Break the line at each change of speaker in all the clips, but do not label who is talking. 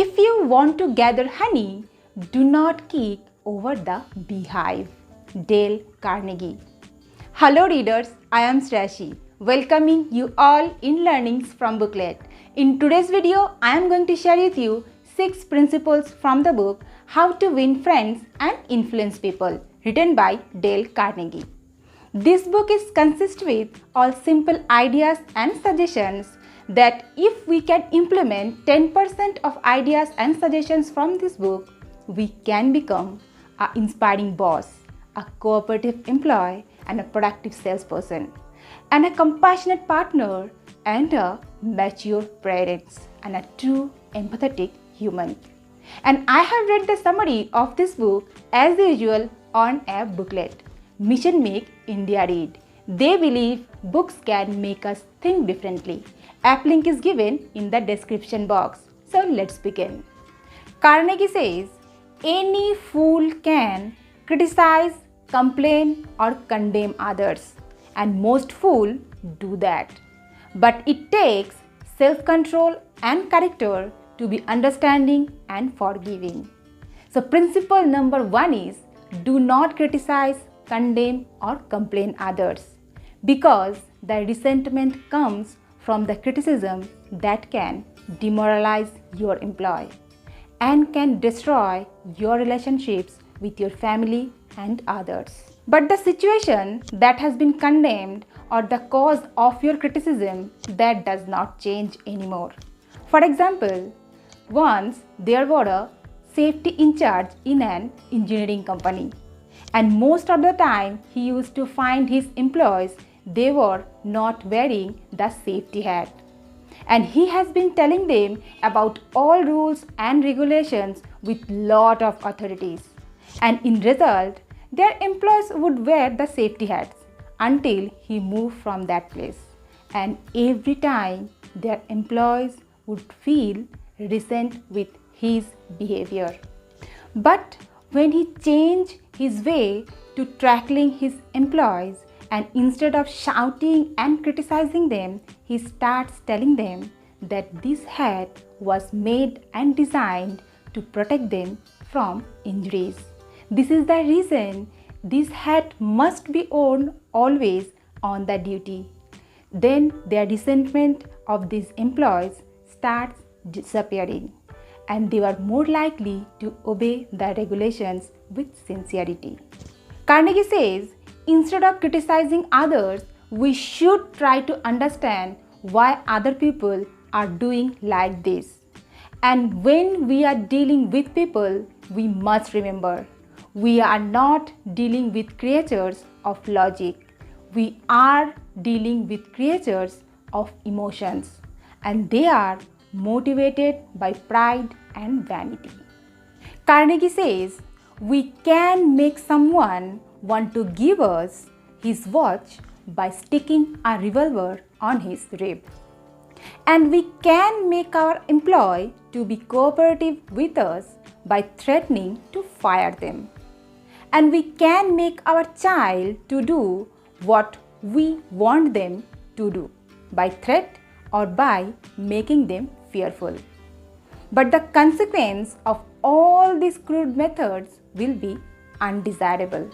If you want to gather honey, do not kick over the beehive. Dale Carnegie. Hello readers, I am Srashi, welcoming you all in Learnings from Booklet. In today's video, I am going to share with you 6 principles from the book How to Win Friends and Influence People, written by Dale Carnegie. This book is consists with all simple ideas and suggestions that if we can implement 10% of ideas and suggestions from this book, we can become an inspiring boss, a cooperative employee, and a productive salesperson, and a compassionate partner, and a mature parent, and a true empathetic human. And I have read the summary of this book as usual on a booklet. Mission Make India Read. They believe books can make us think differently. App link is given in the description box. So let's begin. Carnegie says, any fool can criticize, complain or condemn others, and most fools do that. But it takes self-control and character to be understanding and forgiving. So principle number 1 is, do not criticize, condemn or complain others, because the resentment comes from the criticism that can demoralize your employee and can destroy your relationships with your family and others. But the situation that has been condemned or the cause of your criticism, that does not change anymore. For example, once there was a safety in charge in an engineering company, and most of the time he used to find his employees they were not wearing the safety hat. And he has been telling them about all rules and regulations with lot of authorities. And in result, their employees would wear the safety hats until he moved from that place. And every time their employees would feel resent with his behavior. But when he changed his way to tackling his employees, and instead of shouting and criticizing them, he starts telling them that this hat was made and designed to protect them from injuries. This is the reason this hat must be worn always on the duty. Then their resentment of these employees starts disappearing, and they were more likely to obey the regulations with sincerity. Carnegie says, instead of criticizing others, we should try to understand why other people are doing like this. And when we are dealing with people, we must remember, we are not dealing with creatures of logic. We are dealing with creatures of emotions, and they are motivated by pride and vanity. Carnegie says, we can make someone want to give us his watch by sticking a revolver on his rib. And we can make our employee to be cooperative with us by threatening to fire them. And we can make our child to do what we want them to do by threat or by making them fearful. But the consequence of all these crude methods will be undesirable.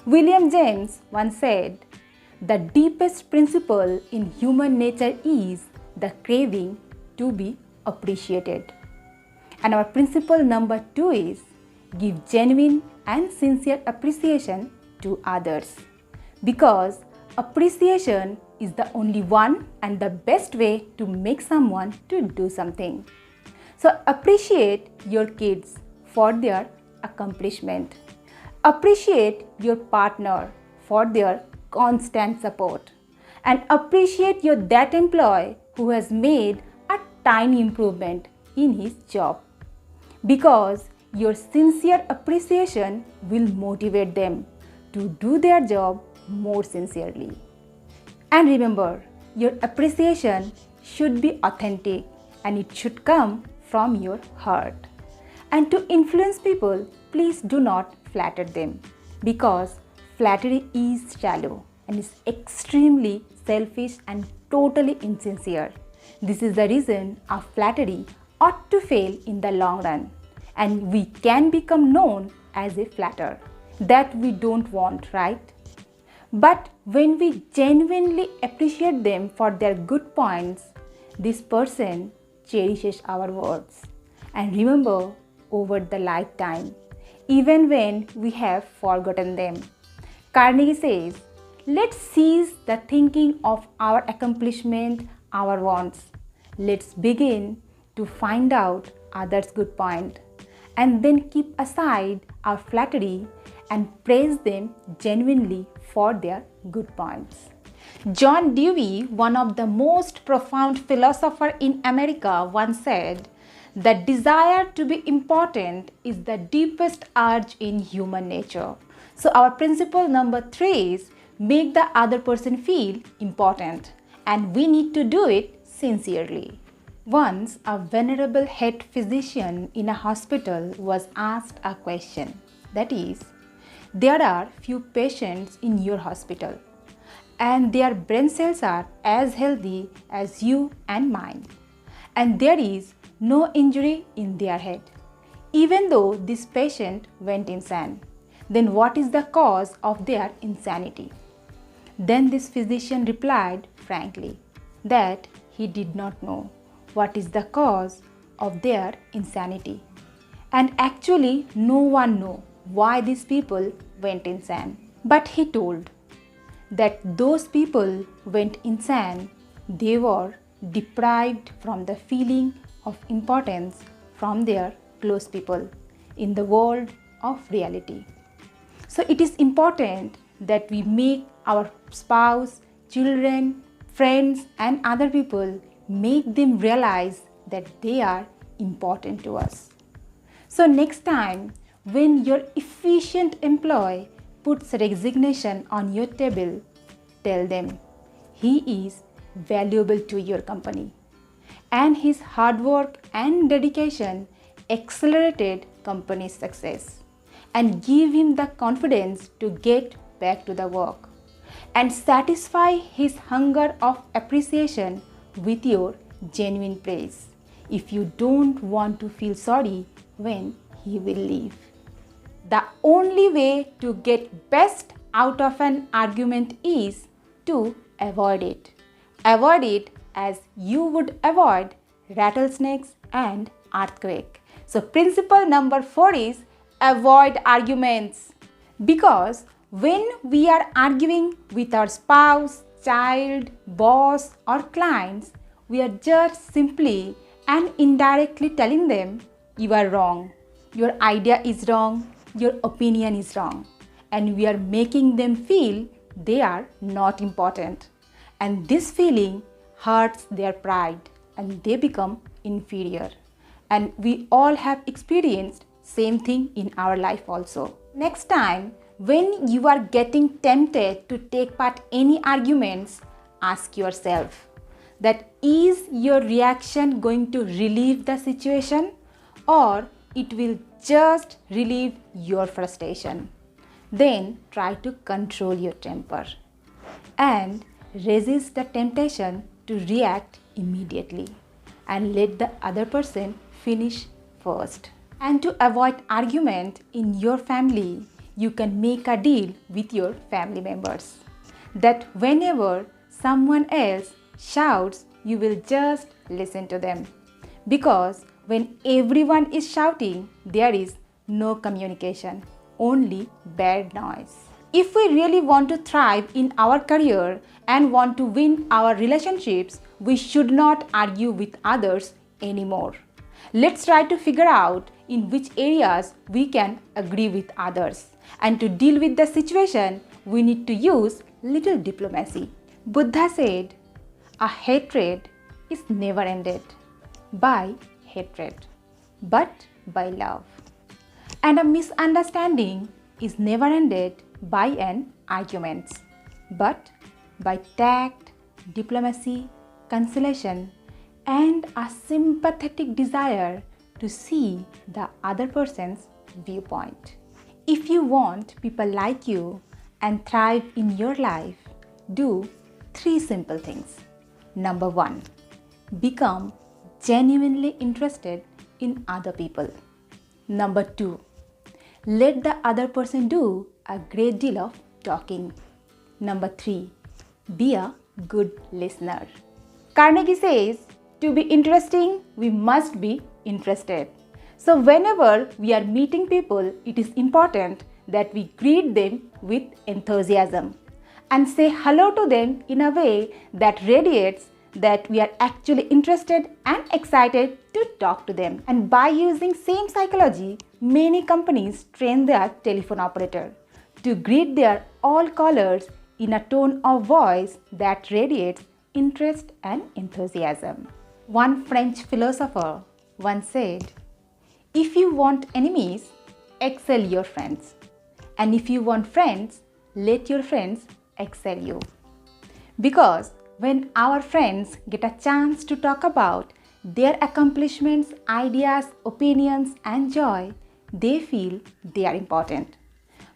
William James once said, the deepest principle in human nature is the craving to be appreciated. And our principle number 2 is, give genuine and sincere appreciation to others, because appreciation is the only one and the best way to make someone to do something. So appreciate your kids for their accomplishment. Appreciate your partner for their constant support, and appreciate that employee who has made a tiny improvement in his job, because your sincere appreciation will motivate them to do their job more sincerely. And remember, your appreciation should be authentic and it should come from your heart. And to influence people, please do not flatter them, because flattery is shallow and is extremely selfish and totally insincere. This is the reason of flattery ought to fail in the long run, and we can become known as a flatterer. That we don't want, right? But when we genuinely appreciate them for their good points, this person cherishes our words and remember over the lifetime, even when we have forgotten them. Carnegie says, let's seize the thinking of our accomplishment, our wants. Let's begin to find out others' good point and then keep aside our flattery and praise them genuinely for their good points. John Dewey, one of the most profound philosophers in America, once said, "The desire to be important is the deepest urge in human nature." So our principle number 3 is make the other person feel important, and we need to do it sincerely. Once a venerable head physician in a hospital was asked a question, that is, there are few patients in your hospital and their brain cells are as healthy as you and mine, and there is no injury in their head, even though this patient went insane. Then what is the cause of their insanity? Then this physician replied frankly that he did not know what is the cause of their insanity. And actually no one knows why these people went insane. But he told that those people went insane, they were deprived from the feeling of importance from their close people in the world of reality. So it is important that we make our spouse, children, friends and other people, make them realize that they are important to us. So next time when your efficient employee puts resignation on your table, tell them he is valuable to your company and his hard work and dedication accelerated company's success, and give him the confidence to get back to the work and satisfy his hunger of appreciation with your genuine praise if you don't want to feel sorry when he will leave. The only way to get best out of an argument is to avoid it. Avoid it as you would avoid rattlesnakes and earthquake. So principle number 4 is avoid arguments. Because when we are arguing with our spouse, child, boss or clients, we are just simply and indirectly telling them you are wrong, your idea is wrong, your opinion is wrong, and we are making them feel they are not important, and this feeling hurts their pride and they become inferior. And we all have experienced same thing in our life also. Next time when you are getting tempted to take part any arguments, ask yourself that is your reaction going to relieve the situation or it will just relieve your frustration. Then try to control your temper and resist the temptation to react immediately and let the other person finish first. And to avoid argument in your family, you can make a deal with your family members that whenever someone else shouts, you will just listen to them. Because when everyone is shouting, there is no communication, only bad noise. If we really want to thrive in our career and want to win our relationships, we should not argue with others anymore. Let's try to figure out in which areas we can agree with others. And to deal with the situation, we need to use little diplomacy. Buddha said, a hatred is never ended by hatred, but by love. And a misunderstanding is never ended by an argument, but by tact, diplomacy, conciliation, and a sympathetic desire to see the other person's viewpoint. If you want people like you and thrive in your life, do 3 simple things. Number 1, become genuinely interested in other people. Number 2, let the other person do a great deal of talking. Number 3, be a good listener. Carnegie says, to be interesting, we must be interested. So whenever we are meeting people, it is important that we greet them with enthusiasm and say hello to them in a way that radiates that we are actually interested and excited to talk to them. And by using same psychology, many companies train their telephone operator to greet their all callers in a tone of voice that radiates interest and enthusiasm. One French philosopher once said, if you want enemies, excel your friends. And if you want friends, let your friends excel you. Because when our friends get a chance to talk about their accomplishments, ideas, opinions, and joy, they feel they are important.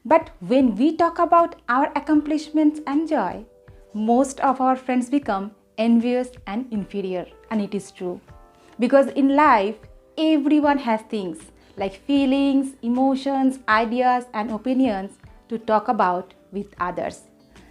But when we talk about our accomplishments and joy, most of our friends become envious and inferior. And it is true. Because in life, everyone has things like feelings, emotions, ideas, and opinions to talk about with others.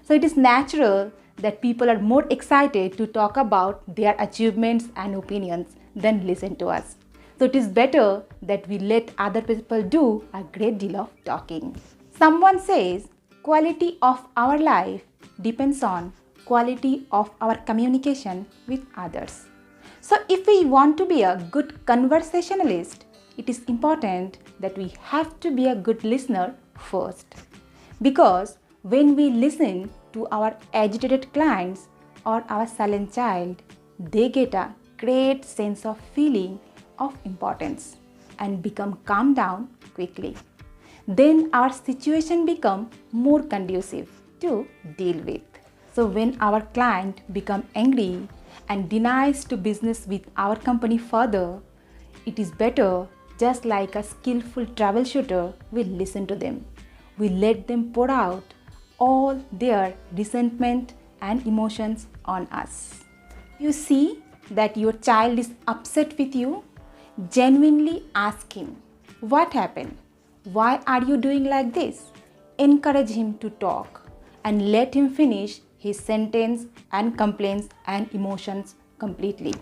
So it is natural that people are more excited to talk about their achievements and opinions than listen to us. So it is better that we let other people do a great deal of talking. Someone says, quality of our life depends on quality of our communication with others. So if we want to be a good conversationalist, it is important that we have to be a good listener first. Because when we listen to our agitated clients or our silent child, they get a great sense of feeling of importance and become calm down quickly. Then our situation become more conducive to deal with. So when our client become angry and denies to business with our company further, it is better, just like a skillful troubleshooter, we listen to them. We let them pour out all their resentment and emotions on us. You see that your child is upset with you? Genuinely ask him, what happened? Why are you doing like this? Encourage him to talk and let him finish his sentence and complaints and emotions completely.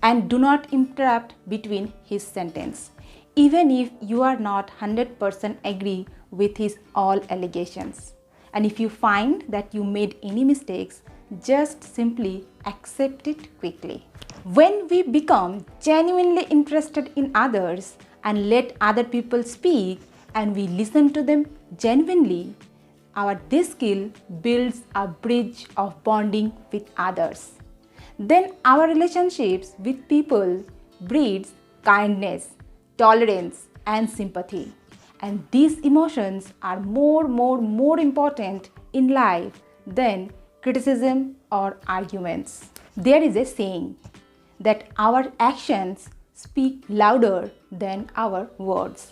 And do not interrupt between his sentence, even if you are not 100% agree with his all allegations. And if you find that you made any mistakes, just simply accept it quickly. When we become genuinely interested in others and let other people speak and we listen to them genuinely, this skill builds a bridge of bonding with others. Then our relationships with people breeds kindness, tolerance, and sympathy. And these emotions are more important in life than criticism or arguments. There is a saying that our actions speak louder than our words.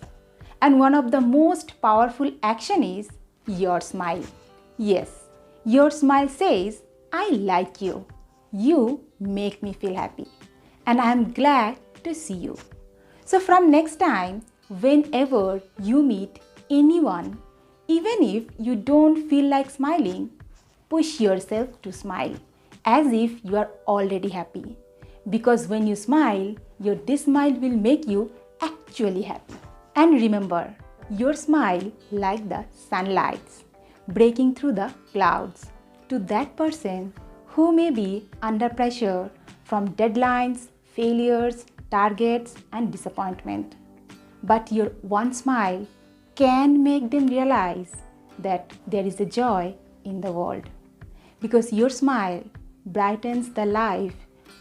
And one of the most powerful action is your smile. Yes, your smile says, I like you. You make me feel happy. And I am glad to see you. So from next time, whenever you meet anyone, even if you don't feel like smiling, push yourself to smile as if you are already happy. Because when you smile, this smile will make you actually happy. And remember, your smile like the sunlight breaking through the clouds to that person who may be under pressure from deadlines, failures, targets, and disappointment. But your one smile can make them realize that there is a joy in the world. Because your smile brightens the life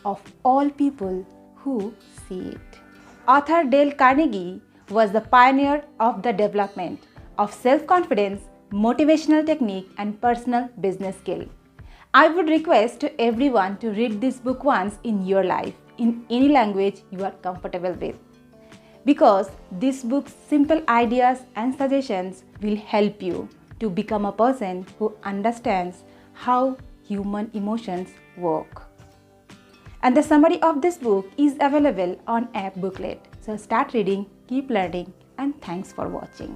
of all people who see it. Author Dale Carnegie was the pioneer of the development of self-confidence, motivational technique, and personal business skill. I would request to everyone to read this book once in your life, in any language you are comfortable with. Because this book's simple ideas and suggestions will help you to become a person who understands how human emotions work. And the summary of this book is available on app Booklet. So start reading, keep learning, and thanks for watching.